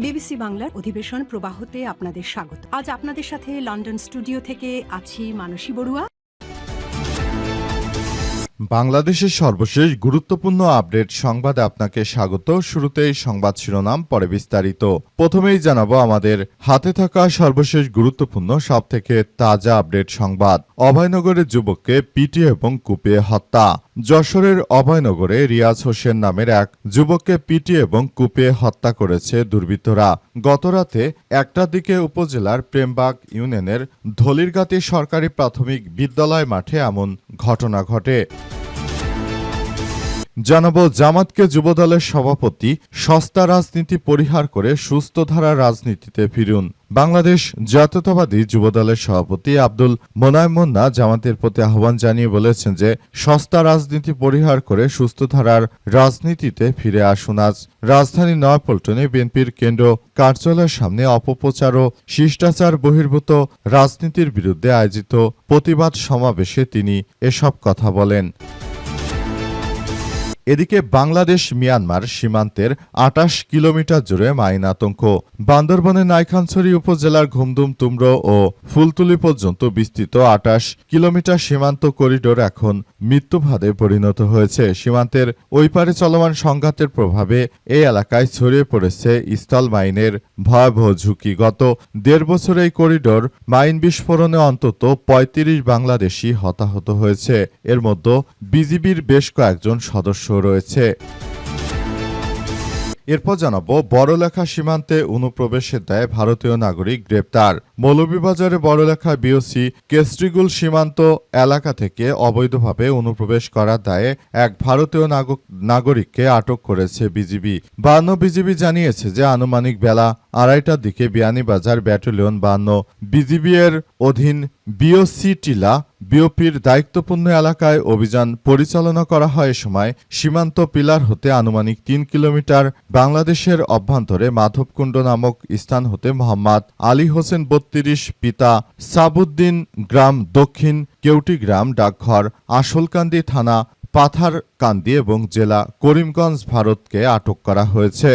BBC বাংলার অধিবেশন প্রবাহতে আপনাদের স্বাগত। আজ আপনাদের সাথে লন্ডন স্টুডিও থেকে আছি মানসী বড়ুয়া। বাংলাদেশের সর্বশেষ গুরুত্বপূর্ণ আপডেট সংবাদে আপনাকে স্বাগত। শুরুতেই সংবাদ শিরোনাম, পরে বিস্তারিত। প্রথমেই জানাবো আমাদের হাতে থাকা সর্বশেষ গুরুত্বপূর্ণ সবথেকে তাজা আপডেট সংবাদ। অভয়নগরের যুবককে পিটিয়ে এবং কুপিয়ে হত্যা। যশোরের অভয়নগরে রিয়াজ হোসেন নামের এক যুবককে পিটিয়ে এবং কুপিয়ে হত্যা করেছে দুর্বৃত্তরা। গতরাতে 1টার দিকে উপজেলার প্রেমবাগ ইউনিয়নের ধলিরগাতি সরকারি প্রাথমিক বিদ্যালয় মাঠে এমন ঘটনা ঘটে। জানাবো জামাতকে যুবদলের সভাপতি সস্তা রাজনীতি পরিহার করে সুস্থ ধারা রাজনীতিতে ফিরুন। বাংলাদেশ জাতীয়তাবাদী যুবদলের সভাপতি আব্দুল মোনায়েম মুন্না জামাতের প্রতি আহ্বান জানিয়ে বলেছেন যে সস্তা রাজনীতি পরিহার করে সুস্থ ধারার রাজনীতিতে ফিরে আসুন। আজ রাজধানী নয়াপল্টনে বিএনপির কেন্দ্র কার্যালয়ের সামনে অপপ্রচার ও শিষ্টাচার বহির্ভূত রাজনীতির বিরুদ্ধে আয়োজিত প্রতিবাদ সমাবেশে তিনি এসব কথা বলেন। এদিকে বাংলাদেশ মিয়ানমার সীমান্তের ২৮ কিলোমিটার জুড়ে মাইন আতঙ্ক। বান্দরবানের নাইখানছড়ি উপজেলার ঘুমদুম তুমরো ও ফুলতুলি পর্যন্ত বিস্তৃত ২৮ কিলোমিটার সীমান্ত করিডোর এখন মৃত্যুফাঁদে পরিণত হয়েছে। সীমান্তের ওই পারে চলমান সংঘাতের প্রভাবে এই এলাকায় ছড়িয়ে পড়েছে স্থল মাইনের ভয়াবহ ঝুঁকি। গত ১.৫ বছর এই করিডোর মাইন বিস্ফোরণে অন্তত ৩৫ বাংলাদেশি হতাহত হয়েছে। এর মধ্যে বিজিবির বেশ কয়েকজন সদস্য রয়েছে। এরপর জানাবো বড়লেখা সীমান্তে অনুপ্রবেশের দায়ে ভারতীয় নাগরিক গ্রেপ্তার। মৌলভীবাজারে বড়লেখা বিওসি কেস্ট্রিগুল সীমান্ত এলাকা থেকে অবৈধভাবে অনুপ্রবেশ করার দায়ে এক ভারতীয় নাগরিককে আটক করেছে বিজিবি। 52 বিজিবি জানিয়েছে যে আনুমানিক বেলা ২:৩০টার দিকে বিয়ানীবাজার ব্যাটালিয়ন 52 বিজিবি এর অধীন বিওসি টিলা বিওপির দায়িত্বপূর্ণ এলাকায় অভিযান পরিচালনা করা হয়। সময় সীমান্ত পিলার হতে আনুমানিক ৩ কিলোমিটার বাংলাদেশের অভ্যন্তরে মাধবকুণ্ড নামক স্থান হতে মোহাম্মদ আলী হোসেন ৩২, পিতা সাবুদ্দিন, গ্রাম দক্ষিণ কেউটিগ্রাম, ডাকঘর আশলকান্দি, থানা পাথারকান্দি এবং জেলা করিমগঞ্জ, ভারতকে আটক করা হয়েছে।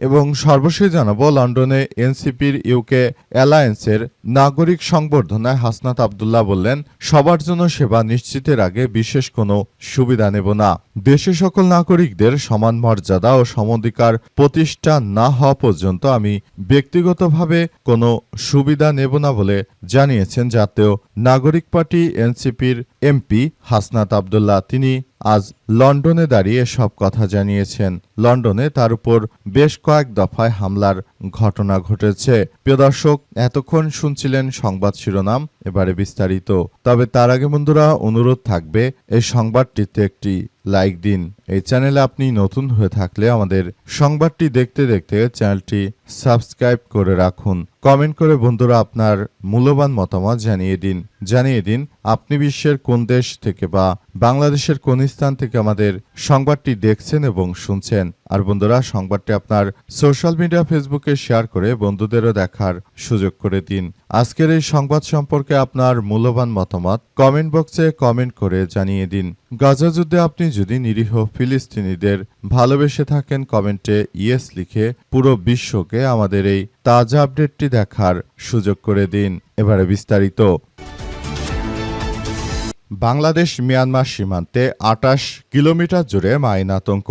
এবং সর্বশেষ জানাবো লন্ডনে এনসিপির ইউকে অ্যালায়েন্সের নাগরিক সংবর্ধনায় হাসনাত আব্দুল্লাহ বললেন, সবার জন্য সেবা নিশ্চিতের আগে বিশেষ কোনো সুবিধা নেব না। দেশে সকল নাগরিকদের সমান মর্যাদা ও সমধিকার প্রতিষ্ঠা না হওয়া পর্যন্ত আমি ব্যক্তিগতভাবে কোনো সুবিধা নেব না বলে জানিয়েছেন জাতীয় নাগরিক পার্টি এনসিপির এমপি হাসনাত আব্দুল্লাহ। তিনি আজ লন্ডনে দাঁড়িয়ে সব কথা জানিয়েছেন। লন্ডনে তার উপর বেশ কয়েক দফায় হামলার ঘটনা ঘটেছে। প্রিয় দর্শক, এতক্ষণ শুনছিলেন সংবাদ শিরোনাম, এবারে বিস্তারিত। তবে তার আগে বন্ধুরা অনুরোধ থাকবে এই সংবাদটিতে একটি লাইক দিন। এই চ্যানেলে আপনি নতুন হয়ে থাকলে আমাদের সংবাদটি দেখতে দেখতে চ্যানেলটি সাবস্ক্রাইব করে রাখুন। কমেন্ট করে বন্ধুরা আপনার মূল্যবান মতামত জানিয়ে দিন আপনি বিশ্বের কোন দেশ থেকে বা বাংলাদেশের কোন স্থান থেকে আমাদের সংবাদটি দেখছেন এবং শুনছেন। আর বন্ধুরা সংবাদটি আপনার সোশ্যাল মিডিয়া ফেসবুকে শেয়ার করে বন্ধুদেরও দেখার সুযোগ করে দিন। আজকের এই সংবাদ সম্পর্কে আপনার মূল্যবান মতামত কমেন্ট বক্সে কমেন্ট করে জানিয়ে দিন। গাজা যুদ্ধে আপনি যদি নিরীহ ফিলিস্তিনিদের ভালোবেসে থাকেন, কমেন্টে ইয়েস লিখে পুরো বিশ্বকে আমাদের এই তাজা আপডেটটি দেখার সুযোগ করে দিন। এবারে বিস্তারিত। বাংলাদেশ মিয়ানমার সীমান্তে ২৮ কিলোমিটার জুড়ে মাইন আতঙ্ক।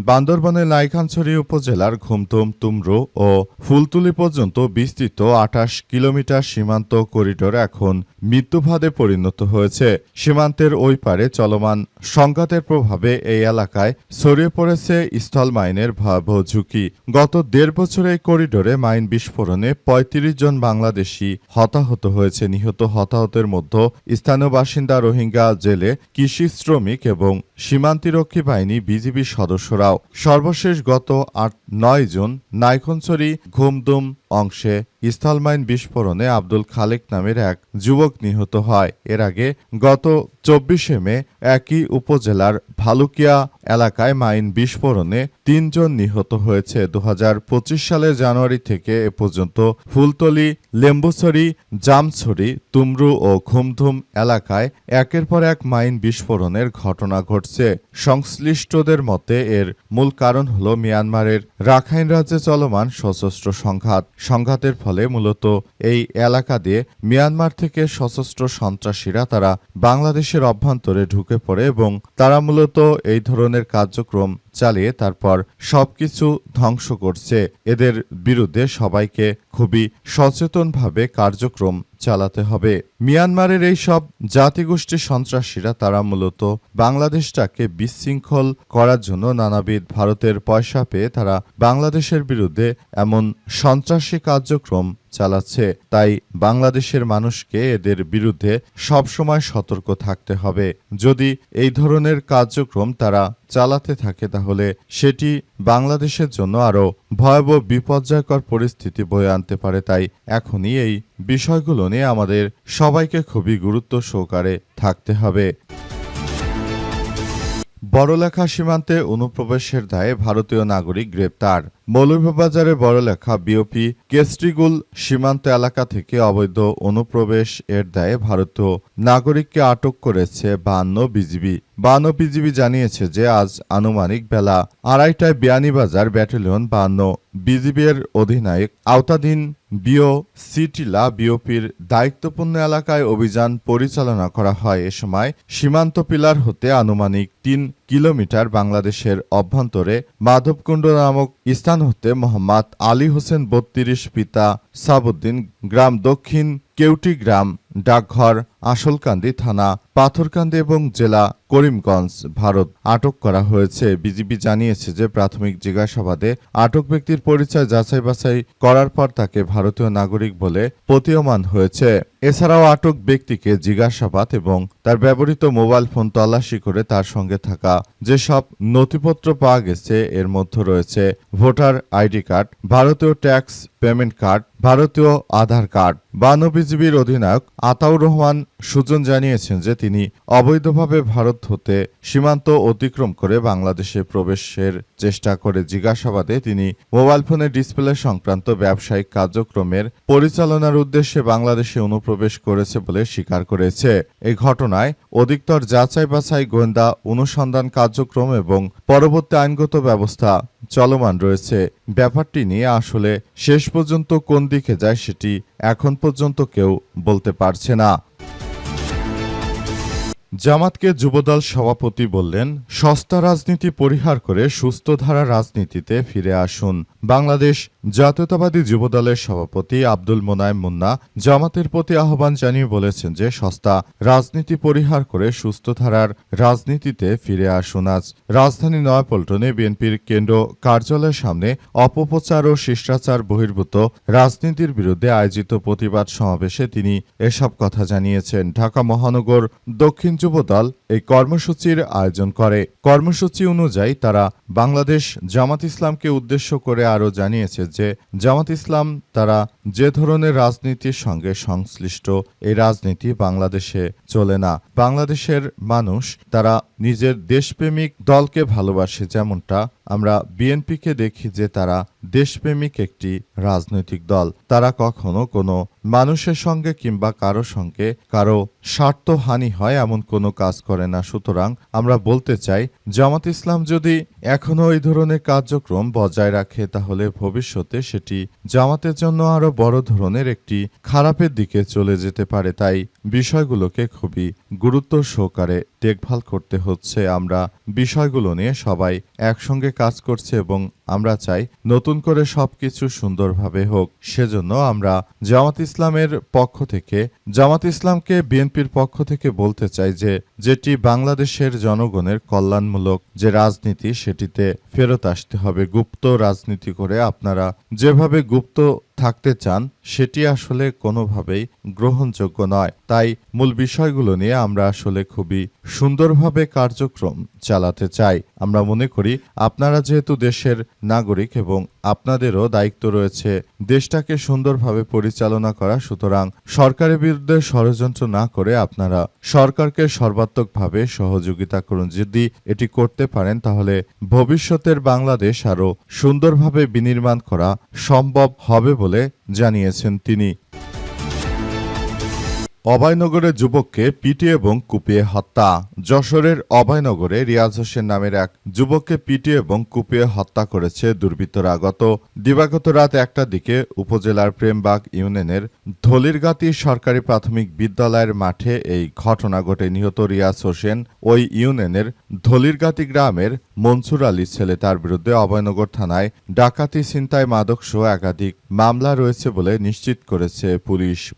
বান্দরবানের নাইখানছড়ি উপজেলার ঘুমতুম তুমরু ও ফুলতুলি পর্যন্ত বিস্তৃত ২৮ কিলোমিটার সীমান্ত করিডোর এখন মৃত্যুফাঁদে পরিণত হয়েছে। সীমান্তের ওই পারে চলমান সংঘাতের প্রভাবে এই এলাকায় ছড়িয়ে পড়েছে স্থল মাইনের ভয়াবহ ঝুঁকি। গত ১.৫ বছর এই করিডোরে মাইন বিস্ফোরণে ৩৫ জন বাংলাদেশি হতাহত হয়েছে। নিহত হতাহতের মধ্যে স্থানীয় বাসিন্দা, রোহিঙ্গা, জেলে, কৃষি শ্রমিক এবং সীমান্তিরক্ষী বাহিনী বিজিবি সদস্যরাও। সর্বশেষ গত ৮-৯ জুন নাইখানছড়ি ঘুমদুম অংশে স্থলমাইন বিস্ফোরণে আব্দুল খালেক নামের এক যুবক নিহত হয়। এর আগে গত 24শে মে একই উপজেলার ভালুকিয়া এলাকায় মাইন বিস্ফোরণে 3 জন নিহত হয়েছে। 2025 সালের জানুয়ারি থেকে এ পর্যন্ত ফুলতলী, লেম্বুছড়ি, জামছড়ি, তুমরু ও ঘুমধুম এলাকায় একের পর এক মাইন বিস্ফোরণের ঘটনা ঘটছে। সংশ্লিষ্টদের মতে এর মূল কারণ হল মিয়ানমারের রাখাইন রাজ্যে চলমান সশস্ত্র সংঘাতের ফলে মূলত এই এলাকা দিয়ে মিয়ানমার থেকে সশস্ত্র সন্ত্রাসীরা তারা বাংলাদেশের অভ্যন্তরে ঢুকে পড়ে এবং তারা মূলত এই ধরনের কার্যক্রম চালিয়ে তারপর সবকিছু ধ্বংস করছে। এদের বিরুদ্ধে সবাইকে খুবই সচেতনভাবে কার্যক্রম চালাতে হবে। মিয়ানমারের এই সব জাতিগোষ্ঠী সন্ত্রাসীরা তারা মূলত বাংলাদেশটাকে বিশৃঙ্খল করার জন্য নানাবিধ ভারতের পয়সা পেয়ে তারা বাংলাদেশের বিরুদ্ধে এমন সন্ত্রাসী কার্যক্রম চালাচ্ছে। তাই বাংলাদেশের মানুষকে এদের বিরুদ্ধে সবসময় সতর্ক থাকতে হবে। যদি এই ধরনের কার্যক্রম তারা চালাতে থাকে তাহলে সেটি বাংলাদেশের জন্য আরও ভয়াবহ বিপর্যয়কর পরিস্থিতি বয়ে আনতে পারে। তাই এখনই এই বিষয়গুলো নিয়ে আমাদের সবাইকে খুবই গুরুত্ব সহকারে থাকতে হবে। বড়লেখা সীমান্তে অনুপ্রবেশের দায়ে ভারতীয় নাগরিক গ্রেপ্তার। মৌলভীবাজারে বড়লেখা বিওপি কেস্ট্রিগুল সীমান্ত এলাকা থেকে অবৈধ অনুপ্রবেশ এর দায়ে ভারতীয় নাগরিককে আটক করেছে 52 বিজিবি জানিয়েছে যে আজ আনুমানিক বেলা 2:30টায় বিয়ানীবাজার ব্যাটালিয়ন 52 বিজিবির অধিনায়ক আওতাধীন বিও সিটিলা বিওপির দায়িত্বপূর্ণ এলাকায় অভিযান পরিচালনা করা হয়। এ সময় সীমান্ত পিলার হতে আনুমানিক 3 কিলোমিটার বাংলাদেশের অভ্যন্তরে মাধবকুণ্ড নামক স্থান হতে মোহাম্মদ আলী হোসেন 32 পিতা সাবুদ্দিন গ্রাম দক্ষিণ কেউটি গ্রাম ডাকঘর আশলকান্দি থানা পাথরকান্দি এবং জেলা করিমগঞ্জ ভারত আটক করা হয়েছে। বিজিবি জানিয়েছে যে প্রাথমিক জিজ্ঞাসাবাদে আটক ব্যক্তির পরিচয় যাচাই বাছাই করার পর তাকে ভারতীয় নাগরিক বলে প্রতীয়মান হয়েছে। এছাড়াও আটক ব্যক্তিকে জিজ্ঞাসাবাদ এবং তার ব্যবহৃত মোবাইল ফোন তল্লাশি করে তার সঙ্গে থাকা যেসব নথিপত্র পাওয়া গেছে এর মধ্যে রয়েছে ভোটার আইডি কার্ড, ভারতীয় ট্যাক্স পেমেন্ট কার্ড, ভারতীয় আধার কার্ড। 52 বিজিবির অধিনায়ক আতাউর রহমান সুজন জানিয়েছেন যে তিনি অবৈধভাবে ভারত হতে সীমান্ত অতিক্রম করে বাংলাদেশে প্রবেশের চেষ্টা করে। জিজ্ঞাসাবাদে তিনি মোবাইল ফোনের ডিসপ্লে সংক্রান্ত ব্যবসায়িক কার্যক্রমের পরিচালনার উদ্দেশ্যে বাংলাদেশে অনুপ্রবেশ করেছে বলে স্বীকার করেছে। এই ঘটনায় অধিকতর যাচাই বাছাই, গোয়েন্দা অনুসন্ধান কার্যক্রম এবং পরবর্তী আইনগত ব্যবস্থা চলমান রয়েছে। ব্যাপারটি নিয়ে আসলে শেষ পর্যন্ত কোন দিকে যায় সেটি এখন পর্যন্ত কেউ বলতে পারছে না। জামাতকে যুবদল সভাপতি বললেন, সস্তা রাজনীতি পরিহার করে সুস্থ ধারা রাজনীতিতে ফিরে আসুন। বাংলাদেশ জাতীয়তাবাদী যুবদলের সভাপতি আব্দুল মোনায়েম মুন্না জামাতের প্রতি আহ্বান জানিয়ে বলেছেন যে সস্তা রাজনীতি পরিহার করে সুস্থ ধারার রাজনীতিতে ফিরে আসুন। আজ রাজধানী নয়াপল্টনে বিএনপির কেন্দ্র কার্যালয়ের সামনে অপপ্রচার ও শিষ্টাচার বহির্ভূত রাজনীতির বিরুদ্ধে আয়োজিত প্রতিবাদ সমাবেশে তিনি এসব কথা জানিয়েছেন। ঢাকা মহানগর দক্ষিণ যুবদল এই কর্মসূচির আয়োজন করে। কর্মসূচি অনুযায়ী তারা বাংলাদেশ জামাত ইসলামকে উদ্দেশ্য করে আরও জানিয়েছে যে জামাত ইসলাম তারা যে ধরনের রাজনীতির সঙ্গে সংশ্লিষ্ট এই রাজনীতি বাংলাদেশে চলে না। বাংলাদেশের মানুষ তারা নিজের দেশপ্রেমিক দলকে ভালোবাসে, যেমনটা আমরা বিএনপিকে দেখি যে তারা দেশপ্রেমিক একটি রাজনৈতিক দল। তারা কখনো কোনো মানুষের সঙ্গে কিংবা কারো সঙ্গে কারো স্বার্থহানি হয় এমন কোনো কাজ করে না। সুতরাং আমরা বলতে চাই জামাত ইসলাম যদি এখনো এই ধরনের কার্যক্রম বজায় রাখে তাহলে ভবিষ্যতে সেটি জামাতের জন্য আরো বড় ধরনের একটি খারাপের দিকে চলে যেতে পারে। তাই বিষয়গুলোকে খুবই গুরুত্ব সহকারে দেখভাল করতে হচ্ছে। আমরা বিষয়গুলো নিয়ে সবাই একসঙ্গে কাজ করছে এবং আমরা চাই নতুন করে সবকিছু সুন্দরভাবে হোক। সেজন্য আমরা জামাত ইসলামের পক্ষ থেকে জামাত ইসলামকে বিএনপির পক্ষ থেকে বলতে চাই যে যেটি বাংলাদেশের জনগণের কল্যাণমূলক যে রাজনীতি সেটিতে ফেরত আসতে হবে। গুপ্ত রাজনীতি করে আপনারা যেভাবে গুপ্ত থাকতে চান সেটি আসলে কোনোভাবেই গ্রহণযোগ্য নয়। তাই মূল বিষয়গুলো নিয়ে আমরা আসলে খুবই সুন্দরভাবে কার্যক্রম চালাতে চাই। আমরা মনে করি আপনারা যেহেতু দেশের নাগরিক এবং আপনাদেরও দায়িত্ব রয়েছে দেশটাকে সুন্দরভাবে পরিচালনা করা। সুতরাং সরকারের বিরুদ্ধে ষড়যন্ত্র না করে আপনারা সরকারকে সর্বাত্মকভাবে সহযোগিতা করুন। যদি এটি করতে পারেন তাহলে ভবিষ্যতের বাংলাদেশ আরও সুন্দরভাবে বিনির্মাণ করা সম্ভব হবে বলে জানিয়েছেন তিনি। অভয়নগরে যুবককে পিটিয়ে এবং কুপিয়ে হত্যা। যশোরের অভয়নগরে রিয়াজ হোসেন নামের এক যুবককে পিটিয়ে এবং কুপিয়ে হত্যা করেছে দুর্বৃত্তরা। দিবাগত রাত 1টার দিকে উপজেলার প্রেমবাগ ইউনিয়নের ধলিরগাতি সরকারি প্রাথমিক বিদ্যালয়ের মাঠে এই ঘটনা ঘটে। নিহত রিয়াজ হোসেন ওই ইউনিয়নের ধলিরগাতি গ্রামের মনসুর আলীর ছেলে। তার বিরুদ্ধে অভয়নগর থানায় ডাকাতি, ছিনতাই, মাদকসহ একাধিক মামলা রয়েছে বলে নিশ্চিত করেছে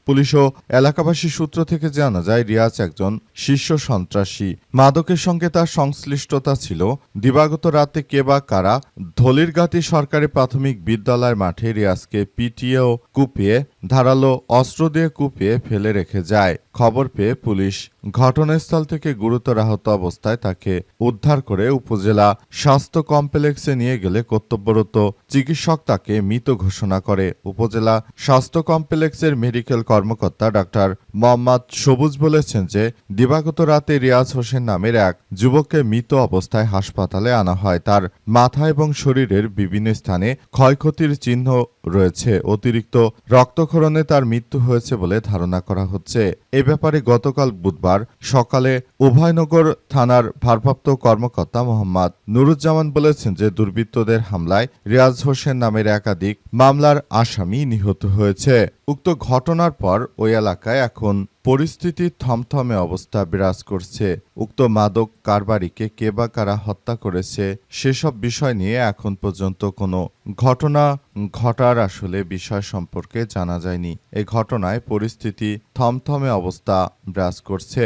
পুলিশ ও এলাকাবাসী সূত্র থেকে জানা যায় রিয়াজ একজন শীর্ষ সন্ত্রাসী। মাদকের সঙ্গে তার সংশ্লিষ্টতা ছিল। দিবাগত রাতে কে বা কারা ধলিরগাতি সরকারি প্রাথমিক বিদ্যালয়ের মাঠে রিয়াজকে পিটিয়ে ও কুপিয়ে ধারালো অস্ত্র দিয়ে কুপিয়ে ফেলে রেখে যায়। খবর পেয়ে পুলিশ ঘটনাস্থল থেকে গুরুতর আহত অবস্থায় তাকে উদ্ধার করে উপজেলা স্বাস্থ্য কমপ্লেক্সে নিয়ে গেলে কর্তব্যরত চিকিৎসক তাকে মৃত ঘোষণা করে। উপজেলা স্বাস্থ্য কমপ্লেক্সের মেডিকেল কর্মকর্তা ডাক্তার মোহাম্মদ সবুজ বলেছেন যে দিবাগত রাতে রিয়াজ হোসেন নামের এক যুবককে মৃত অবস্থায় হাসপাতালে আনা হয়। তার মাথা এবং শরীরের বিভিন্ন স্থানে ক্ষয়ক্ষতির চিহ্ন রয়েছে। অতিরিক্ত রক্তক্ষরণে তার মৃত্যু হয়েছে বলে ধারণা করা হচ্ছে। এ ব্যাপারে গতকাল বুধবার সকালে উভয়নগর থানার ভারপ্রাপ্ত কর্মকর্তা মোহাম্মদ নুরুজ্জামান বলেছেন যে দুর্বৃত্তদের হামলায় রিয়াজ হোসেন নামের একাধিক মামলার আসামি নিহত হয়েছে। উক্ত ঘটনার পর ওই এলাকায় এখন পরিস্থিতি থমথমে অবস্থা বিরাজ করছে। উক্ত মাদক কারবারিকে কে বা কারা হত্যা করেছে সেসব বিষয় নিয়ে এখন পর্যন্ত কোনো ঘটনা ঘটার আসলে বিষয় সম্পর্কে জানা যায়নি। এই ঘটনায় পরিস্থিতি থমথমে অবস্থা বিরাজ করছে।